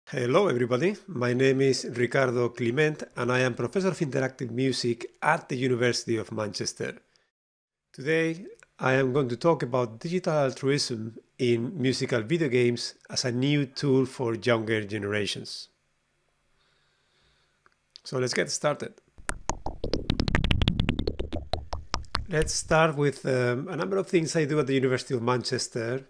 Hello everybody, my name is RicardoCliment and I am Professor of Interactive Music at the University of Manchester. Today I am going to talk about digital altruism in musical video games as a new tool for younger generations. So let's get started. Let's start with a number of things I do at the University of Manchester,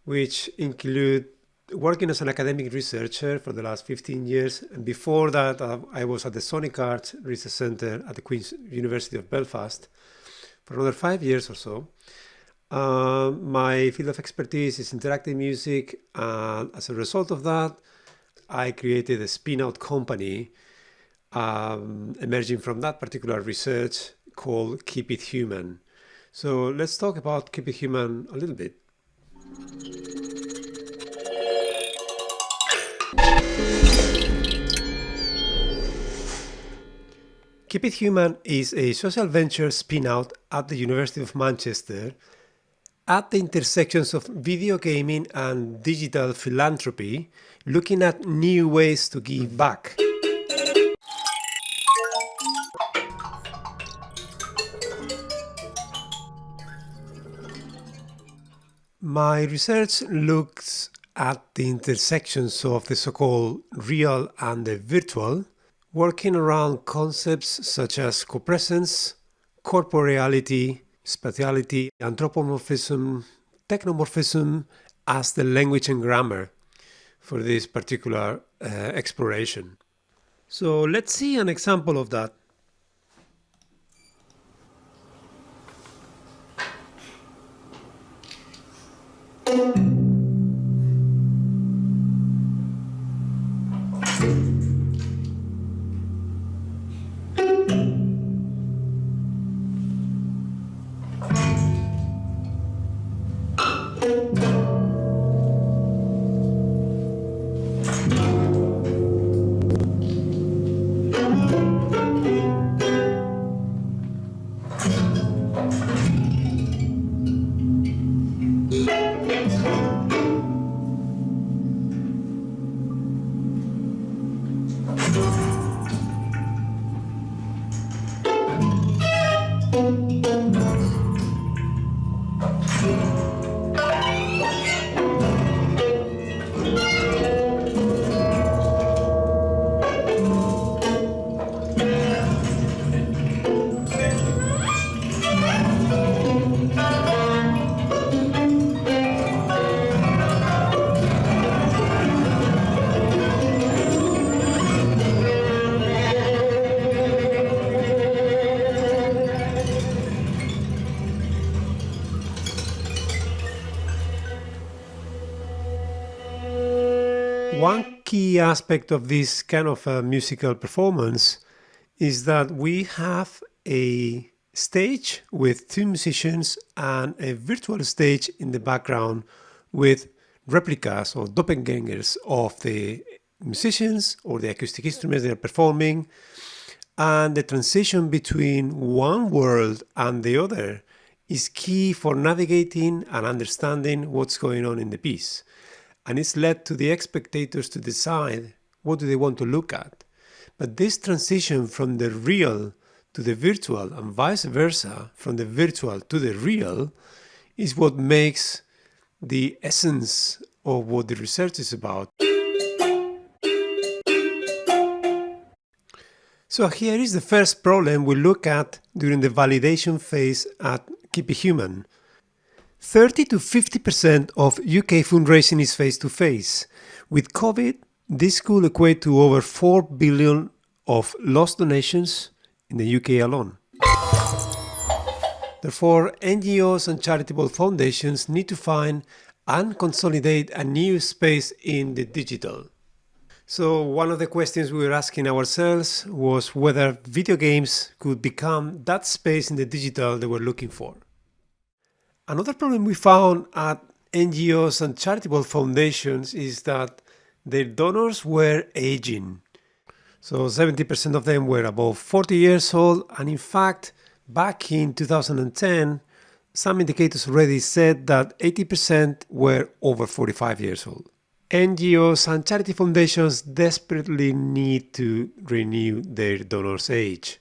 which include working as an academic researcher for the last 15 years. And before that, I was at the Sonic Arts Research Centre at the Queen's University of Belfast for another 5 years or so. My field of expertise is interactive music, and as a result of that, I created a spin-out company emerging from that particular research called Keep It Human. So let's talk about Keep It Human a little bit. Keep It Human is a social venture spin-out at the University of Manchester at the intersections of video gaming and digital philanthropy, looking at new ways to give back. My research looks at the intersections of the so-called real and the virtual, working around concepts such as copresence, corporeality, spatiality, anthropomorphism, technomorphism as the language and grammar for this particular exploration. So let's see an example of that. One key aspect of this kind of musical performance is that we have a stage with two musicians and a virtual stage in the background with replicas or doppelgangers of the musicians or the acoustic instruments they are performing, and the transition between one world and the other is key for navigating and understanding what's going on in the piece. And it's led to the spectators to decide what do they want to look at. But this transition from the real to the virtual and vice versa, from the virtual to the real, is what makes the essence of what the research is about. So here is the first problem we look at during the validation phase at Keep It Human. 30 to 50% of UK fundraising is face-to-face. With COVID, this could equate to over 4 billion of lost donations in the UK alone. Therefore, NGOs and charitable foundations need to find and consolidate a new space in the digital. So one of the questions we were asking ourselves was whether video games could become that space in the digital they were looking for. Another problem we found at NGOs and charitable foundations is that their donors were aging. So 70% of them were above 40 years old, and in fact, back in 2010, some indicators already said that 80% were over 45 years old. NGOs and charity foundations desperately need to renew their donors' age.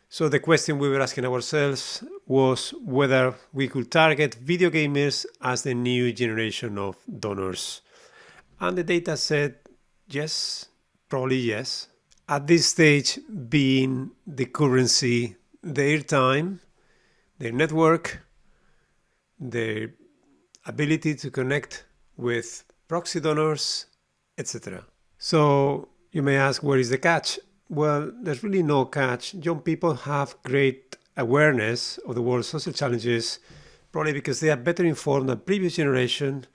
So the question we were asking ourselves was whether we could target video gamers as the new generation of donors. And the data said yes, probably yes. At this stage, being the currency, their time, their network, their ability to connect with proxy donors, etc. So you may ask, where is the catch? Well, there's really no catch. Young people have great awareness of the world's social challenges, probably because they are better informed than previous generation,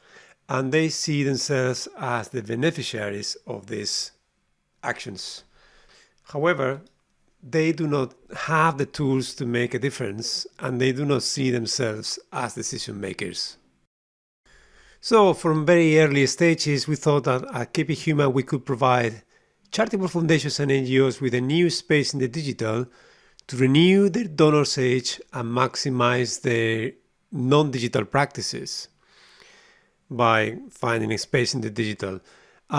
and they see themselves as the beneficiaries of these actions. However, they do not have the tools to make a difference, and they do not see themselves as decision makers. So from very early stages, we thought that at KP Human we could provide charitable foundations and NGOs with a new space in the digital to renew their donors' age and maximize their non-digital practices by finding a space in the digital.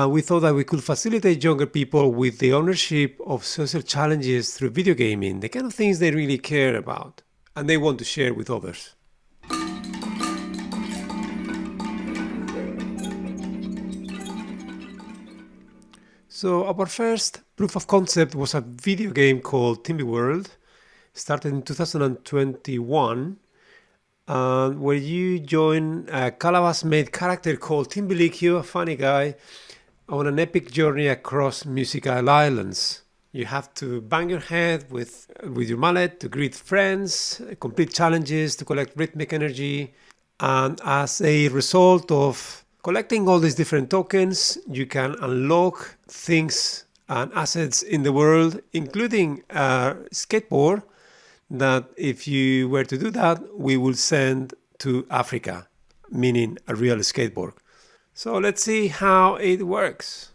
We thought that we could facilitate younger people with the ownership of social challenges through video gaming, the kind of things they really care about and they want to share with others. So our first proof of concept was a video game called Timby World, started in 2021, where you join a Calabash-made character called Timbilikio, a funny guy, on an epic journey across musical islands. You have to bang your head with your mallet to greet friends, complete challenges to collect rhythmic energy, and as a result of collecting all these different tokens, you can unlock things and assets in the world, including a skateboard that if you were to do that, we will send to Africa, meaning a real skateboard. So let's see how it works.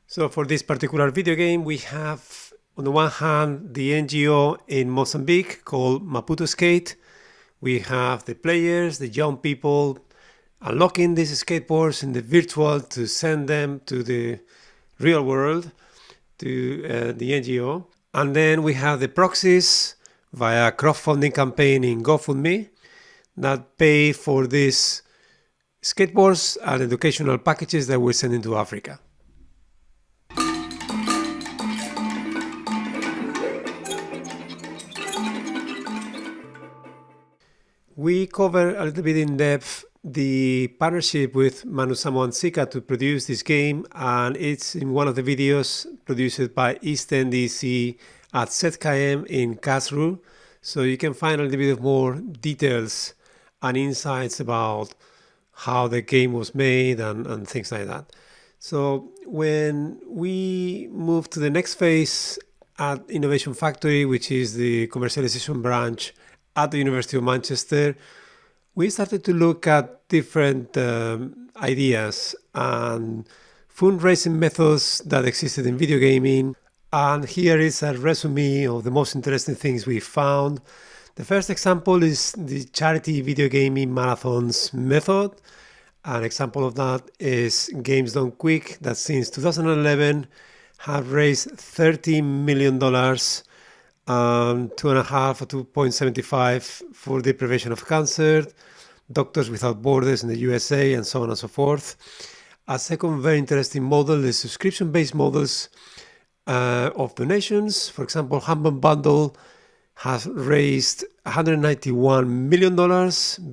So for this particular video game, we have on the one hand the NGO in Mozambique called Maputo Skate. We have the players, the young people, unlocking these skateboards in the virtual to send them to the real world, to the NGO. And then we have the proxies via a crowdfunding campaign in GoFundMe that pay for these skateboards and educational packages that we're sending to Africa. We cover a little bit in depth the partnership with Manu Samoan Sika to produce this game, and it's in one of the videos produced by East NDC at ZKM in Kasru. So you can find a little bit of more details and insights about how the game was made and things like that. So when we move to the next phase at Innovation Factory, which is the commercialization branch at the University of Manchester, we started to look at different ideas and fundraising methods that existed in video gaming. And here is a resume of the most interesting things we found. The first example is the charity video gaming marathons method. An example of that is Games Done Quick, that since 2011 have raised $30 million, 2.5 or 2.75 for the prevention of cancer, Doctors Without Borders in the USA, and so on and so forth. A second very interesting model is subscription-based models of donations. For example, Humble Bundle has raised $191 million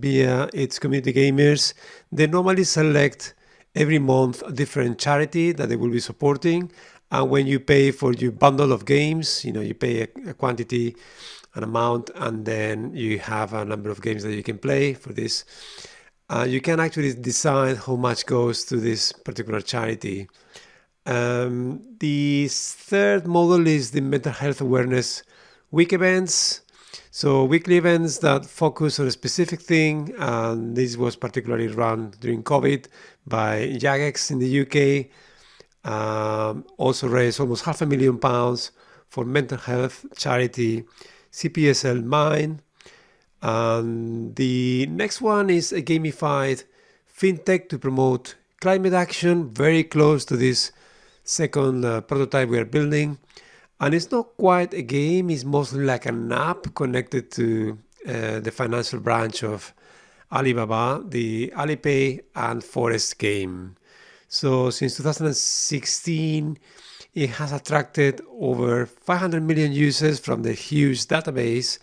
via its community gamers. They normally select every month a different charity that they will be supporting, And when you pay for your bundle of games, you pay a quantity, an amount, and then you have a number of games that you can play for this. You can actually decide how much goes to this particular charity. The third model is the mental health awareness week events. So weekly events that focus on a specific thing, and this was particularly run during COVID by Jagex in the UK. Also raised almost £500,000 for mental health charity CPSL Mine. And the next one is a gamified fintech to promote climate action, very close to this second prototype we are building. And it's not quite a game, it's mostly like an app connected to the financial branch of Alibaba, the Alipay and Forest game. So since 2016, it has attracted over 500 million users from the huge database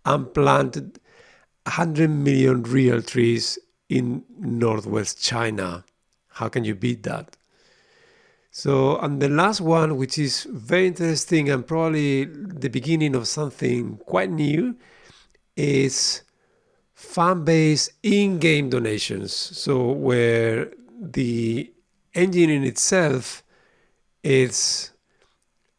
and planted 100 million real trees in northwest China. How can you beat that? So, and the last one, which is very interesting and probably the beginning of something quite new, is fan-based in-game donations. So where the engine in itself is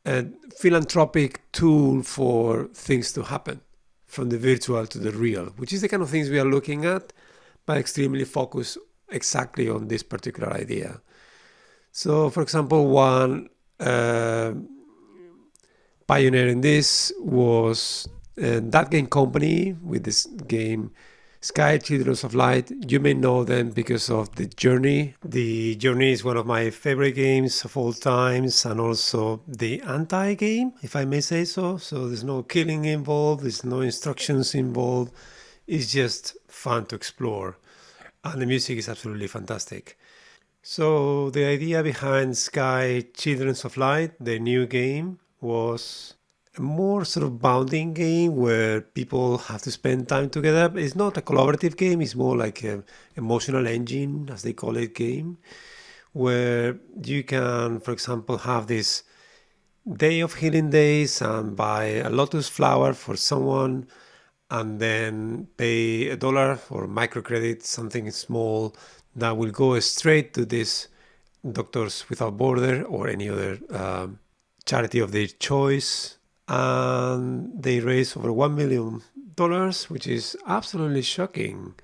a philanthropic tool for things to happen from the virtual to the real, which is the kind of things we are looking at, but extremely focused exactly on this particular idea. So, for example, one pioneer in this was that game company with this game Sky Children of Light. You may know them because of The Journey. The Journey is one of my favorite games of all times, and also the anti-game, if I may say so. So there's no killing involved, there's no instructions involved. It's just fun to explore. And the music is absolutely fantastic. So the idea behind Sky Children of Light, the new game, was a more sort of bounding game where people have to spend time together. It's not a collaborative game, it's more like an emotional engine, as they call it, game, where you can, for example, have this day of healing days and buy a lotus flower for someone and then pay $1 or microcredit, something small that will go straight to this Doctors Without Border or any other charity of their choice. And they raised over $1 million, which is absolutely shocking.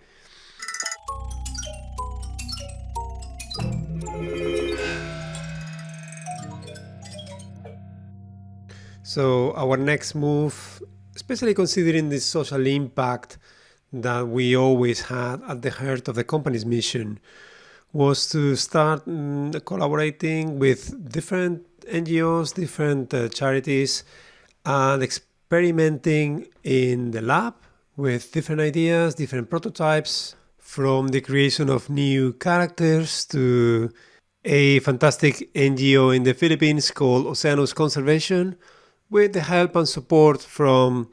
So our next move, especially considering the social impact that we always had at the heart of the company's mission, was to start collaborating with different NGOs, different charities, and experimenting in the lab with different ideas, different prototypes, from the creation of new characters to a fantastic NGO in the Philippines called Oceanus Conservation, with the help and support from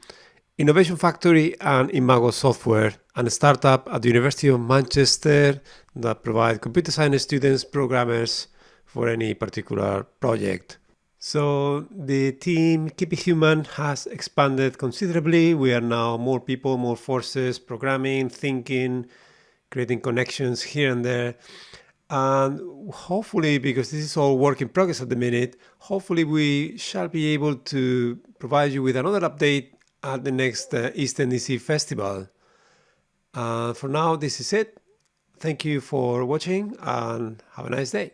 Innovation Factory and Imago Software, and a startup at the University of Manchester that provide computer science students, programmers for any particular project. So the team Keep It Human has expanded considerably. We are now more people, more forces, programming, thinking, creating connections here and there. And hopefully, because this is all work in progress at the minute, hopefully we shall be able to provide you with another update at the next Eastern DC Festival. For now, this is it. Thank you for watching and have a nice day.